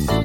Hello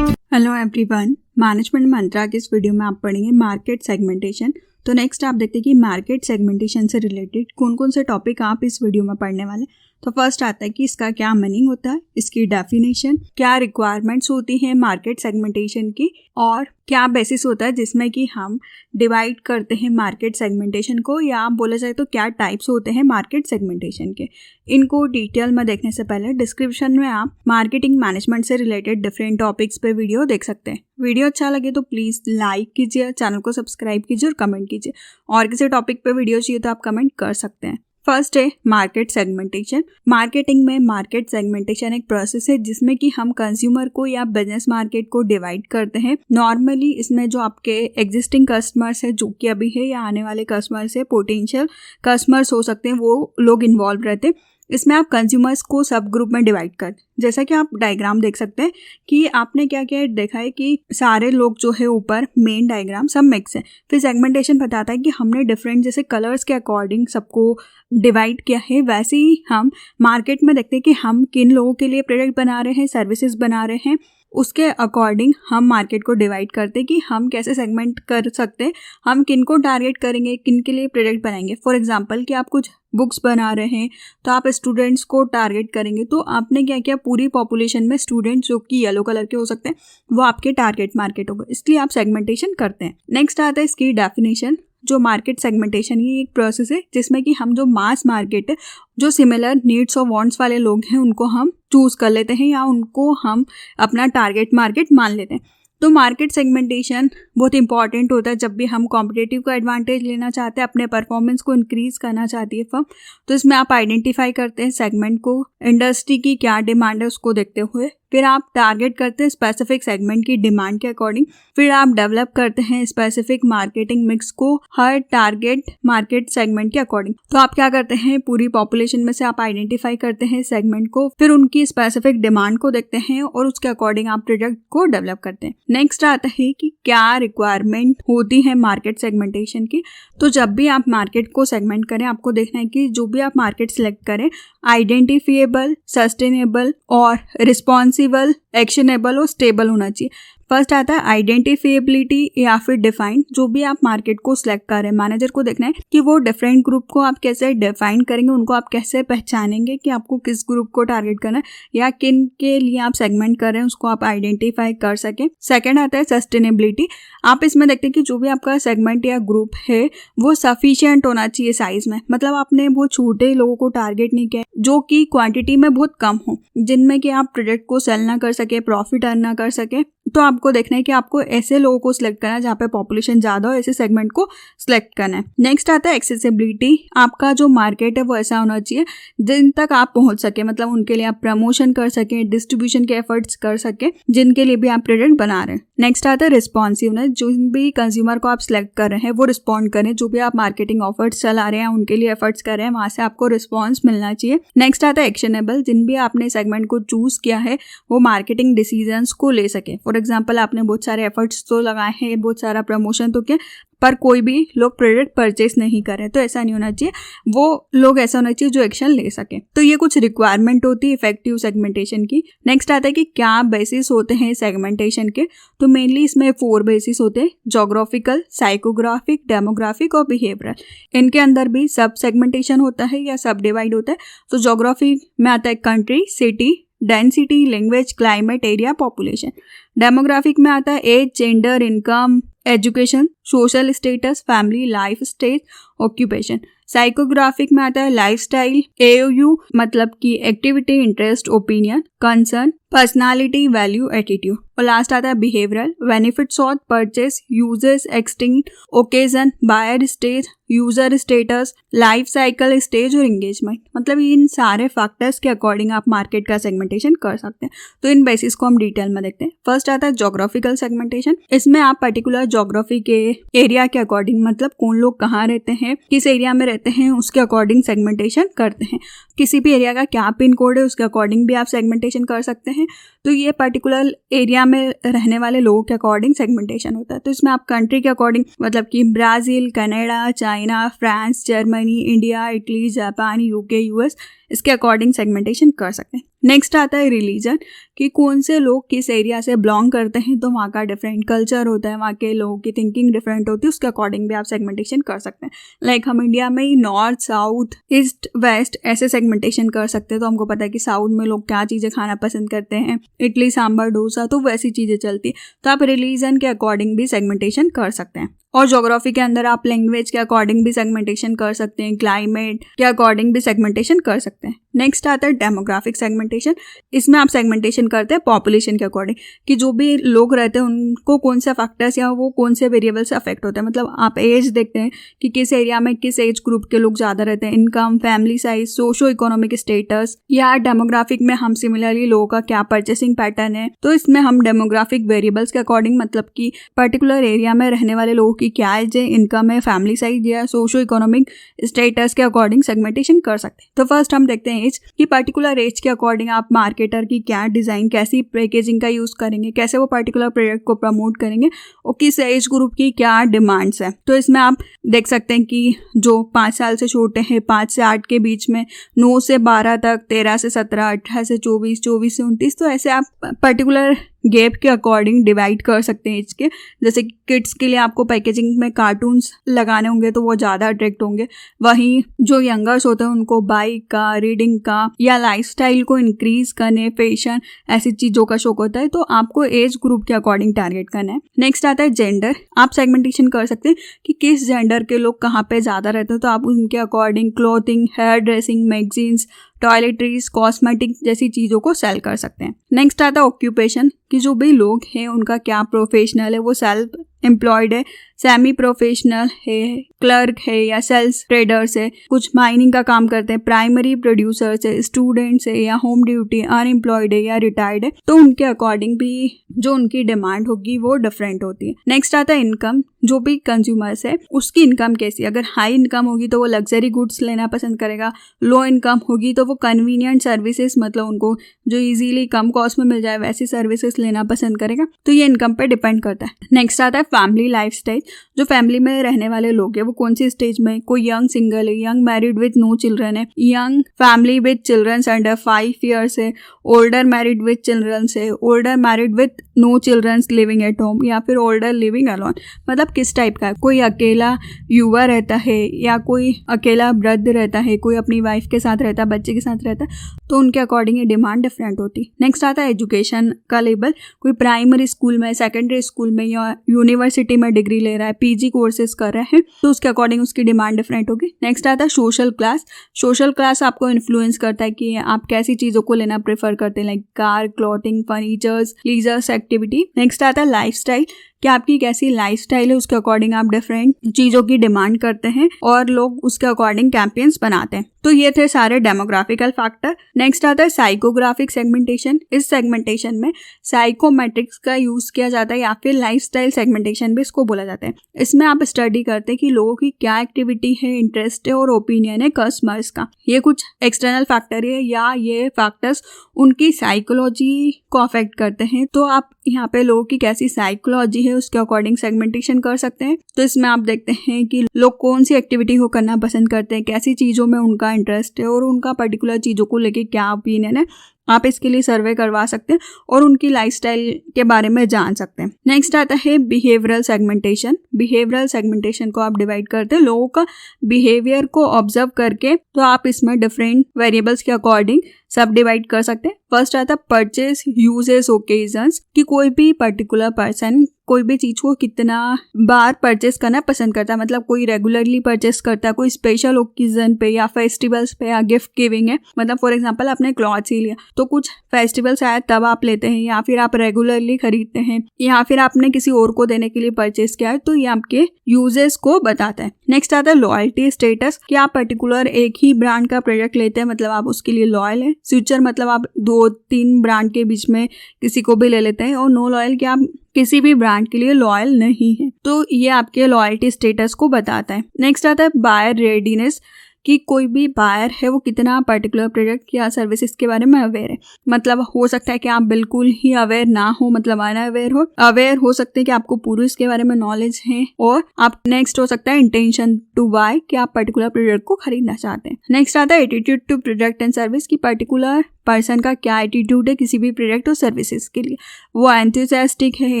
everyone, management मंत्रा के इस video में आप पढ़ेंगे मार्केट सेगमेंटेशन। तो नेक्स्ट आप देखते हैं कि मार्केट सेगमेंटेशन से रिलेटेड कौन कौन से टॉपिक आप इस वीडियो में पढ़ने वाले। तो फर्स्ट आता है कि इसका क्या मीनिंग होता है, इसकी डेफिनेशन, क्या रिक्वायरमेंट्स होती है मार्केट सेगमेंटेशन की, और क्या बेसिस होता है जिसमें कि हम डिवाइड करते हैं मार्केट सेगमेंटेशन को, या आप बोला जाए तो क्या टाइप्स होते हैं मार्केट सेगमेंटेशन के। इनको डिटेल में देखने से पहले डिस्क्रिप्शन में आप मार्केटिंग मैनेजमेंट से रिलेटेड डिफरेंट टॉपिक्स पे वीडियो देख सकते हैं। वीडियो अच्छा लगे तो प्लीज़ लाइक कीजिए, चैनल को सब्सक्राइब कीजिए और कमेंट कीजिए। और किसी टॉपिक पे वीडियो चाहिए तो आप कमेंट कर सकते हैं। फर्स्ट है मार्केट सेगमेंटेशन। मार्केटिंग में मार्केट सेगमेंटेशन एक प्रोसेस है जिसमें कि हम कंज्यूमर को या बिजनेस मार्केट को डिवाइड करते हैं। नॉर्मली इसमें जो आपके एग्जिस्टिंग कस्टमर्स है, जो कि अभी है, या आने वाले कस्टमर्स है, पोटेंशियल कस्टमर्स हो सकते हैं, वो लोग इन्वॉल्व रहते हैं। इसमें आप कंज्यूमर्स को सब ग्रुप में डिवाइड कर, जैसा कि आप डायग्राम देख सकते हैं कि आपने क्या क्या देखा है कि सारे लोग जो है ऊपर मेन डायग्राम सब मिक्स है। फिर सेगमेंटेशन बताता है कि हमने डिफरेंट जैसे कलर्स के अकॉर्डिंग सबको डिवाइड किया है। वैसे ही हम मार्केट में देखते हैं कि हम किन लोगों के लिए प्रोडक्ट बना रहे हैं, सर्विसेज बना रहे हैं, उसके अकॉर्डिंग हम मार्केट को डिवाइड करते हैं कि हम कैसे सेगमेंट कर सकते हैं, हम किन को टारगेट करेंगे, किन के लिए प्रोडक्ट बनाएंगे। फॉर एग्जांपल कि आप कुछ बुक्स बना रहे हैं तो आप स्टूडेंट्स को टारगेट करेंगे, तो आपने क्या किया, पूरी पॉपुलेशन में स्टूडेंट्स जो कि येलो कलर के हो सकते हैं वो आपके टारगेट मार्केट होगा, इसलिए आप सेगमेंटेशन करते हैं। नेक्स्ट आता है इसकी डेफिनेशन। जो मार्केट सेगमेंटेशन ये एक प्रोसेस है जिसमें कि हम जो मास मार्केट है, जो सिमिलर नीड्स और वांट्स वाले लोग हैं, उनको हम चूज कर लेते हैं या उनको हम अपना टारगेट मार्केट मान लेते हैं। तो मार्केट सेगमेंटेशन बहुत इंपॉर्टेंट होता है जब भी हम कॉम्पिटिटिव का एडवांटेज लेना चाहते हैं, अपने परफॉर्मेंस को इंक्रीज करना चाहती है फर्म। तो इसमें आप आइडेंटिफाई करते हैं सेगमेंट को, इंडस्ट्री की क्या डिमांड है उसको देखते हुए, फिर आप टारगेट करते हैं स्पेसिफिक सेगमेंट की डिमांड के अकॉर्डिंग, फिर आप डेवलप करते हैं स्पेसिफिक मार्केटिंग मिक्स को हर टारगेट मार्केट सेगमेंट के अकॉर्डिंग। तो आप क्या करते हैं, पूरी पॉपुलेशन में से आप आइडेंटिफाई करते हैं सेगमेंट को, फिर उनकी स्पेसिफिक डिमांड को देखते हैं और उसके अकॉर्डिंग आप प्रोडक्ट को डेवलप करते हैं। नेक्स्ट आता है कि क्या रिक्वायरमेंट होती है मार्केट सेगमेंटेशन की। तो जब भी आप मार्केट को सेगमेंट करें, आपको देखना है कि जो भी आप मार्केट सेलेक्ट करें आइडेंटिफिएबल, सस्टेनेबल और रिस्पॉन्सिबल, एक्शनेबल और स्टेबल होना चाहिए। फर्स्ट आता है आइडेंटिफिएबिलिटी या फिर डिफाइन। जो भी आप मार्केट को सिलेक्ट कर रहे हैं, मैनेजर को देखना है कि वो डिफरेंट ग्रुप को आप कैसे डिफाइन करेंगे, उनको आप कैसे पहचानेंगे कि आपको किस ग्रुप को टारगेट करना है या किन के लिए आप सेगमेंट कर रहे हैं, उसको आप आइडेंटिफाई कर सकें। सेकेंड आता है सस्टेनेबिलिटी। आप इसमें देखते हैं कि जो भी आपका सेगमेंट या ग्रुप है वो सफिशिएंट होना चाहिए साइज में, मतलब आपने वो छोटे लोगों को टारगेट नहीं किया जो कि क्वांटिटी में बहुत कम हो, जिनमें कि आप प्रोडक्ट को सेल ना कर सके, प्रॉफिट अर्न ना कर सके। तो आपको देखना है कि आपको ऐसे लोगों को सिलेक्ट करना है जहाँ पे पॉपुलेशन ज़्यादा हो, ऐसे सेगमेंट को सिलेक्ट करना है। नेक्स्ट आता है एक्सेसिबिलिटी। आपका जो मार्केट है वो ऐसा होना चाहिए जिन तक आप पहुँच सके, मतलब उनके लिए आप प्रमोशन कर सकें, डिस्ट्रीब्यूशन के एफर्ट्स कर सकें, जिनके लिए भी आप प्रोडक्ट बना रहे हैं। नेक्स्ट आता है रिस्पॉन्सिवनेस। जो भी कंज्यूमर को आप सिलेक्ट कर रहे हैं वो रिस्पॉन्ड करें, जो भी आप मार्केटिंग ऑफर्ट्स चला रहे हैं उनके लिए एफर्ट्स कर रहे हैं, वहाँ से आपको रिस्पॉन्स मिलना चाहिए। नेक्स्ट आता है एक्शनेबल। जिन भी आपने सेगमेंट को चूज किया है वो मार्केटिंग डिसीजंस को ले सके। फॉर एग्जाम्पल आपने बहुत सारे एफर्ट्स तो लगाए हैं, बहुत सारा प्रमोशन तो किया, पर कोई भी लोग प्रोडक्ट परचेस नहीं कर रहे, तो ऐसा नहीं होना चाहिए। वो लोग ऐसा होना चाहिए जो एक्शन ले सके। तो ये कुछ रिक्वायरमेंट होती है इफेक्टिव सेगमेंटेशन की। नेक्स्ट आता है कि क्या बेसिस होते हैं सेगमेंटेशन के। तो मेनली इसमें 4 बेसिस होते हैं, जोग्राफिकल, साइकोग्राफिक, डेमोग्राफिक और बिहेवियरल। इनके अंदर भी सब सेगमेंटेशन होता है या सब डिवाइड होता है। तो जोग्राफी में आता है country, city, density, language, climate, area, population. Demographic में आता है age, gender, income, education, social status, family, life stage, occupation. Psychographic में आता है लाइफस्टाइल, AOU मतलब कि activity, interest, opinion, concern, personality, value, attitude. और लास्ट आता है behavioural, benefit sought, purchase, users, extinct, occasion, buyer stage, user status, life cycle stage और engagement. मतलब इन सारे फैक्टर्स के अकॉर्डिंग आप मार्केट का सेगमेंटेशन कर सकते हैं। तो इन बेसिस को हम डिटेल में देखते हैं। फर्स्ट आता है जोग्राफिकल सेगमेंटेशन। इसमें आप पर्टिकुलर जोग्राफी के एरिया के अकॉर्डिंग, मतलब कौन लोग कहाँ रहते हैं, किस एरिया में रहते हैं, उसके अकॉर्डिंग सेगमेंटेशन करते हैं। किसी भी एरिया का क्या पिन कोड है उसके अकॉर्डिंग भी आप सेगमेंटेशन कर सकते हैं। तो ये पर्टिकुलर एरिया में रहने वाले लोगों के अकॉर्डिंग सेगमेंटेशन होता है। तो इसमें आप कंट्री के अकॉर्डिंग मतलब कि Brazil, Canada, China, France, Germany, India, Italy, Japan, UK, US, इसके अकॉर्डिंग सेगमेंटेशन कर सकते हैं। नेक्स्ट आता है रिलीजन, कि कौन से लोग किस एरिया से बिलोंग करते हैं, तो वहाँ का डिफरेंट कल्चर होता है, वहाँ के लोगों की थिंकिंग डिफरेंट होती है, उसके अकॉर्डिंग भी आप सेगमेंटेशन कर सकते हैं। लाइक हम इंडिया में ही नॉर्थ, साउथ, ईस्ट, वेस्ट ऐसे सेगमेंटेशन कर सकते हैं। तो हमको पता है कि साउथ में लोग क्या चीज़ें खाना पसंद करते हैं, इडली, सांभर, डोसा, तो वैसी चीज़ें चलती है। तो आप रिलीजन के अकॉर्डिंग भी सेगमेंटेशन कर सकते हैं। और ज्योग्राफी के अंदर आप लैंग्वेज के अकॉर्डिंग भी सेगमेंटेशन कर सकते हैं, क्लाइमेट के अकॉर्डिंग भी सेगमेंटेशन कर सकते हैं। नेक्स्ट आता है डेमोग्राफिक सेगमेंटेशन। इसमें आप सेगमेंटेशन करते हैं पॉपुलेशन के अकॉर्डिंग, कि जो भी लोग रहते हैं उनको कौन से फैक्टर्स या वो कौन से वेरिएबल से अफेक्ट होते हैं। मतलब आप एज देखते हैं कि किस एरिया में किस एज ग्रुप के लोग ज़्यादा रहते हैं, income, family size, socio economic status, या डेमोग्राफिक में हम सिमिलरली लोगों का क्या परचेसिंग पैटर्न है। तो इसमें हम डेमोग्राफिक वेरिएबल्स के अकॉर्डिंग मतलब कि पर्टिकुलर एरिया में रहने वाले लोगों की क्या एज है, इनकम है, फैमिली साइज या सोशो इकोनॉमिक स्टेटस के अकॉर्डिंग सेगमेंटेशन कर सकते हैं। तो फर्स्ट हम देखते हैं एज, कि पर्टिकुलर एज के अकॉर्डिंग आप मार्केटर की क्या डिज़ाइन, कैसी पैकेजिंग का यूज़ करेंगे, कैसे वो पर्टिकुलर प्रोडक्ट को प्रमोट करेंगे और किस एज ग्रुप की क्या डिमांड्स है। तो इसमें आप देख सकते हैं कि जो 5 साल से छोटे हैं, 5 से 8 के बीच में, 9 से 12 तक, 13 से 17, 18 से 24, 24 से 29, तो ऐसे आप पर्टिकुलर गैप के अकॉर्डिंग डिवाइड कर सकते हैं एज के। जैसे कि किड्स के लिए आपको पैकेजिंग में कार्टून्स लगाने होंगे तो वो ज़्यादा अट्रैक्ट होंगे, वहीं जो यंगर्स होते हैं उनको बाइक का, रीडिंग का या लाइफस्टाइल को इंक्रीज करने, फैशन, ऐसी चीज़ों का शौक होता है। तो आपको एज ग्रुप के अकॉर्डिंग टारगेट करना है। नेक्स्ट आता है जेंडर। आप सेगमेंटेशन कर सकते हैं कि किस जेंडर के लोग कहाँ पे ज़्यादा रहते हैं, तो आप उनके according clothing, hair dressing, magazines, toiletries, cosmetic जैसी चीज़ों को सेल कर सकते हैं। नेक्स्ट आता है ऑक्यूपेशन, कि जो भी लोग हैं उनका क्या प्रोफेशनल है, वो सेल्फ एम्प्लॉयड है, सेमी प्रोफेशनल है, क्लर्क है या सेल्स ट्रेडर्स है, कुछ माइनिंग का काम करते हैं, प्राइमरी प्रोड्यूसर्स है, स्टूडेंट्स है या होम ड्यूटी, अनएम्प्लॉयड है या रिटायर्ड है। तो उनके अकॉर्डिंग भी जो उनकी डिमांड होगी वो डिफरेंट होती है। नेक्स्ट आता है इनकम। जो भी कंज्यूमर्स है उसकी इनकम कैसी, अगर हाई इनकम होगी तो वो लग्जरी गुड्स लेना पसंद करेगा, लो इनकम होगी तो वो कन्वीनियंट सर्विसेज, मतलब उनको जो इजीली कम कॉस्ट में मिल जाए वैसी सर्विसेज लेना पसंद करेगा। तो ये इनकम पे डिपेंड करता है। नेक्स्ट आता है फैमिली लाइफस्टाइल। जो फैमिली में रहने वाले लोग हैं वो कौन सी स्टेज में, कोई यंग सिंगल है, young married with no children है, young family with children under 5 years है, ओल्डर मैरिड विद चिल्ड्रन है, older married with no children living at home, या फिर ओल्डर लिविंग अलोन। मतलब किस टाइप का है, कोई अकेला युवा रहता है या कोई अकेला वृद्ध रहता है, कोई अपनी वाइफ के साथ रहता है, बच्चे के साथ रहता है, तो उनके अकॉर्डिंग ये डिमांड डिफरेंट होती है। नेक्स्ट आता है एजुकेशन का लेवल। कोई प्राइमरी स्कूल में, सेकेंडरी स्कूल में या यूनिवर्सिटी में डिग्री ले रहा है, पीजी कोर्सेज कर रहा है, तो उसके अकॉर्डिंग उसकी डिमांड डिफरेंट होगी। नेक्स्ट आता है सोशल क्लास। सोशल क्लास आपको इन्फ्लुएंस करता है कि आप कैसी चीज़ों को लेना प्रेफर करते हैं, like car, clothing, furnitures, lizards activity. Next आता है लाइफस्टाइल, कि आपकी कैसी लाइफस्टाइल है उसके अकॉर्डिंग आप डिफरेंट चीज़ों की डिमांड करते हैं और लोग उसके अकॉर्डिंग कैंपेन्स बनाते हैं। तो ये थे सारे डेमोग्राफिकल फैक्टर। नेक्स्ट आता है साइकोग्राफिक सेगमेंटेशन। इस सेगमेंटेशन में साइकोमेट्रिक्स का यूज़ किया जाता है या फिर लाइफस्टाइल सेगमेंटेशन भी इसको बोला जाता है। इसमें आप स्टडी करते हैं कि लोगों की क्या एक्टिविटी है, इंटरेस्ट है और ओपिनियन है कस्टमर्स का। ये कुछ एक्सटर्नल फैक्टर है या ये फैक्टर्स उनकी साइकोलॉजी को अफेक्ट करते हैं। तो आप यहाँ पे लोगों की कैसी साइकोलॉजी है उसके अकॉर्डिंग सेगमेंटेशन कर सकते हैं। तो इसमें आप देखते हैं कि लोग कौन सी एक्टिविटी को करना पसंद करते हैं, कैसी चीज़ों में उनका इंटरेस्ट है और उनका पर्टिकुलर चीज़ों को लेके क्या ओपिनियन है। आप इसके लिए सर्वे करवा सकते हैं और उनकी लाइफस्टाइल के बारे में जान सकते हैं। नेक्स्ट आता है बिहेवियरल सेगमेंटेशन। बिहेवियरल सेगमेंटेशन को आप डिवाइड करते हैं लोगों का बिहेवियर को ऑब्जर्व करके, तो आप इसमें डिफरेंट वेरिएबल्स के अकॉर्डिंग सब डिवाइड कर सकते हैं। फर्स्ट आता है परचेज यूजेस ओकेजन्स, कि कोई भी पर्टिकुलर पर्सन कोई भी चीज़ को कितना बार परचेस करना पसंद करता है। मतलब कोई रेगुलरली परचेस करता है, कोई स्पेशल ओकेजन पे या फेस्टिवल्स पे या गिफ्ट गिविंग है। मतलब फॉर एग्जांपल आपने क्लॉथ्स ही लिया तो कुछ फेस्टिवल्स आया तब आप लेते हैं, या फिर आप रेगुलरली खरीदते हैं, या फिर आपने किसी और को देने के लिए परचेस किया है, तो ये आपके यूजेस को बताता है। नेक्स्ट आता है लॉयल्टी स्टेटस, कि आप पर्टिकुलर एक ही ब्रांड का प्रोडक्ट लेते हैं, मतलब आप उसके लिए लॉयल है। फ्यूचर मतलब आप 2-3 ब्रांड के बीच में किसी को भी ले लेते हैं, और नो लॉयल कि आप किसी भी ब्रांड के लिए लॉयल नहीं है। तो ये आपके लॉयल्टी स्टेटस को बताता है। नेक्स्ट आता है बायर रेडीनेस, कि कोई भी बायर है वो कितना पर्टिकुलर प्रोडक्ट या सर्विसेज के बारे में अवेयर है। मतलब हो सकता है कि आप बिल्कुल ही अवेयर ना हो, मतलब अवेयर हो सकते हैं कि आपको पूरी इसके बारे में नॉलेज है, और आप नेक्स्ट हो सकता है इंटेंशन टू बाय, कि आप पर्टिकुलर प्रोडक्ट को खरीदना चाहते हैं। नेक्स्ट आता है attitude to product and service, की पर्टिकुलर पर्सन का क्या एटीट्यूड है किसी भी प्रोडक्ट और सर्विसेज के लिए। वो एंथुसियास्टिक है,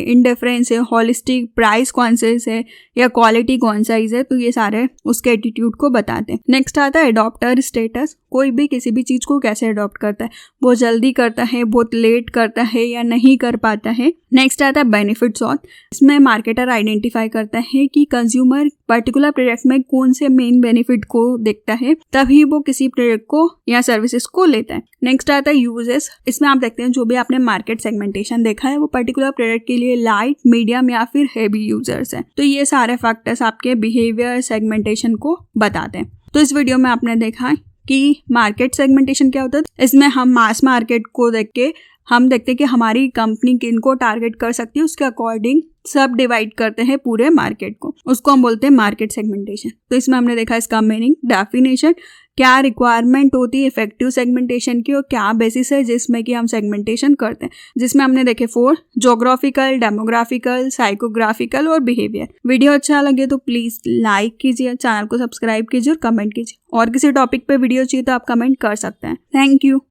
इंडिफरेंस है, हॉलिस्टिक, प्राइस कॉन्शियस है या क्वालिटी कॉन्साइज है, तो ये सारे उसके एटीट्यूड को बताते हैं। नेक्स्ट आता है अडॉप्टर स्टेटस, कोई भी किसी भी चीज़ को कैसे अडॉप्ट करता है, बहुत जल्दी करता है, बहुत लेट करता है या नहीं कर पाता है। नेक्स्ट आता है बेनिफिट्स ऑफ, इसमें मार्केटर आइडेंटिफाई करता है कि कंज्यूमर पर्टिकुलर प्रोडक्ट में कौन से मेन बेनिफिट को देखता है, तभी वो किसी प्रोडक्ट को या सर्विसेज को लेता है। नेक्स्ट आता है यूजेस, इसमें आप देखते हैं जो भी आपने मार्केट सेगमेंटेशन देखा है वो पर्टिकुलर प्रोडक्ट के लिए लाइट, मीडियम या फिर हेवी यूजर्स हैं। तो ये सारे फैक्टर्स आपके बिहेवियर सेगमेंटेशन को बताते हैं। तो इस वीडियो में आपने देखा कि मार्केट सेगमेंटेशन क्या होता है। इसमें हम मास मार्केट को देख के हम देखते हैं कि हमारी कंपनी किनको टारगेट कर सकती है, उसके अकॉर्डिंग सब डिवाइड करते हैं पूरे मार्केट को, उसको हम बोलते हैं मार्केट सेगमेंटेशन। तो इसमें हमने देखा इसका मीनिंग, डेफिनेशन, क्या रिक्वायरमेंट होती है इफेक्टिव सेगमेंटेशन की और क्या बेसिस है जिसमें कि हम सेगमेंटेशन करते हैं, जिसमें हमने देखे 4, ज्योग्राफिकल, डेमोग्राफिकल, साइकोग्राफिकल और बिहेवियर। वीडियो अच्छा लगे तो प्लीज़ लाइक कीजिए, चैनल को सब्सक्राइब कीजिए और कमेंट कीजिए। और किसी टॉपिक पे वीडियो चाहिए तो आप कमेंट कर सकते हैं। Thank you.